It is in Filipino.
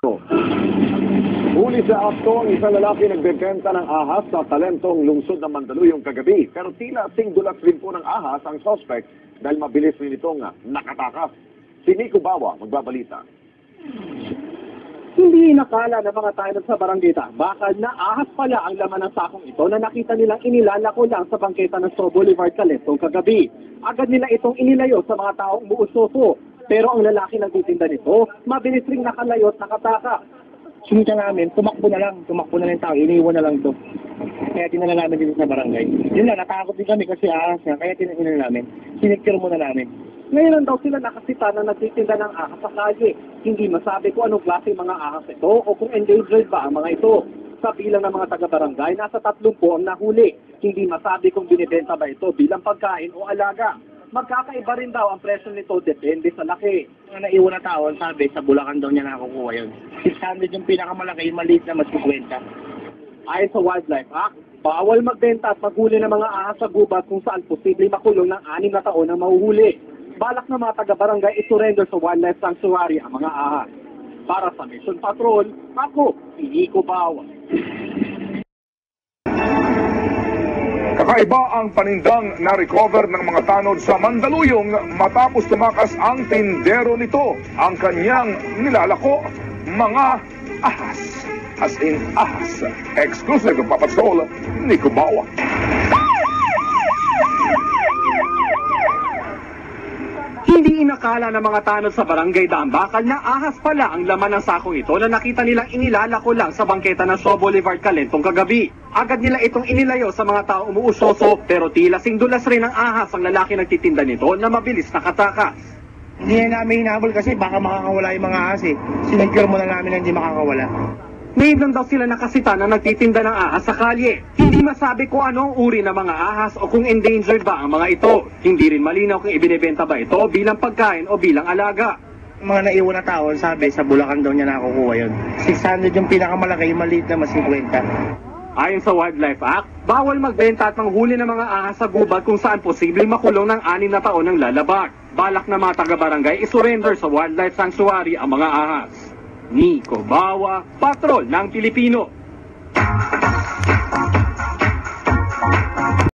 Huli sa akto ang isang lalaki nagbebenta ng ahas sa talentong lungsod ng Mandaluyong kagabi. Pero tila singdulas rin po ng ahas ang suspect dahil mabilis rin itong nakatakas. Si Nico Bawa magbabalita. Hindi inakala ng mga tayo sa barangay bakal na ahas pala ang laman ng sakong ito na nakita nilang inilalako lang sa bangketa ng Straw Boulevard Calentong kagabi. Agad nila itong inilayo sa mga taong umuusoso. Pero ang lalaki nagtitinda nito, mabilis ring nakalayo at nakataka. Sunita namin, tumakbo na lang yung tao, iniiwan na lang ito. Kaya tinala namin dito sa barangay. Yun lang, natakot din kami kasi ahas nga, kaya tinala namin. Sinikir muna namin. Ngayon lang daw sila nakasita na nagtitinda ng ahas sa kalye. Hindi masabi kung anong klase mga ahas ito o kung endangered ba ang mga ito. Sa bilang ng mga taga-barangay, nasa 30 ang nahuli. Hindi masabi kung binibenta ba ito bilang pagkain o alaga. Magkakaiba rin daw ang presyo nito depende sa laki. Mga naiwan na tao, sabi, sa Bulacan daw niya nakukuha yun. 600 yung pinakamalaki, yung maliit na mas 50. Ayon sa Wildlife Act, bawal magbenta at maghuli ng mga ahas sa gubat kung saan posibleng makulong ng 6 na taon ang mahuhuli. Balak na mga taga-barangay isurrender sa Wildlife Sanctuary ang mga ahas. Para sa Mission Patrol, ako, si Nico Bawa. Kakaiba ang panindang na-recover ng mga tanod sa Mandaluyong matapos tumakas ang tindero nito. Ang kanyang nilalako, mga ahas. As in ahas. Exclusive ng Papatrol, Nico Bawa. Hindi inakala ng mga tanod sa barangay Bakal na ahas pala ang laman ng sakong ito na nakita nilang inilalako lang sa bangketa ng Straw Boulevard Calentong kagabi. Agad nila itong inilayo sa mga tao umuusoso pero tila singdulas rin ng ahas ang lalaki nagtitinda nito na mabilis nakatakas. Hindi na namin hinabol kasi baka makakawala yung mga ahas eh. Sinikir muna namin na hindi makakawala. Ngayon lang daw sila nakasita na nagtitinda ng ahas sa kalye. Hindi masabi kung ano ang uri ng mga ahas o kung endangered ba ang mga ito. Hindi rin malinaw kung ibinebenta ba ito bilang pagkain o bilang alaga. Mga naiwan na tao, sabi, sa Bulacan daw niya nakukuha yun. 600 yung pinakamalaki, yung maliit na mas 50. Ayon sa Wildlife Act, bawal magbenta at manghuli ng mga ahas sa gubat kung saan posibleng makulong ng 6 na taon ng lalabag. Balak na mga taga-barangay isurrender sa Wildlife Sanctuary ang mga ahas. Nico Bawa, Patrol ng Pilipino.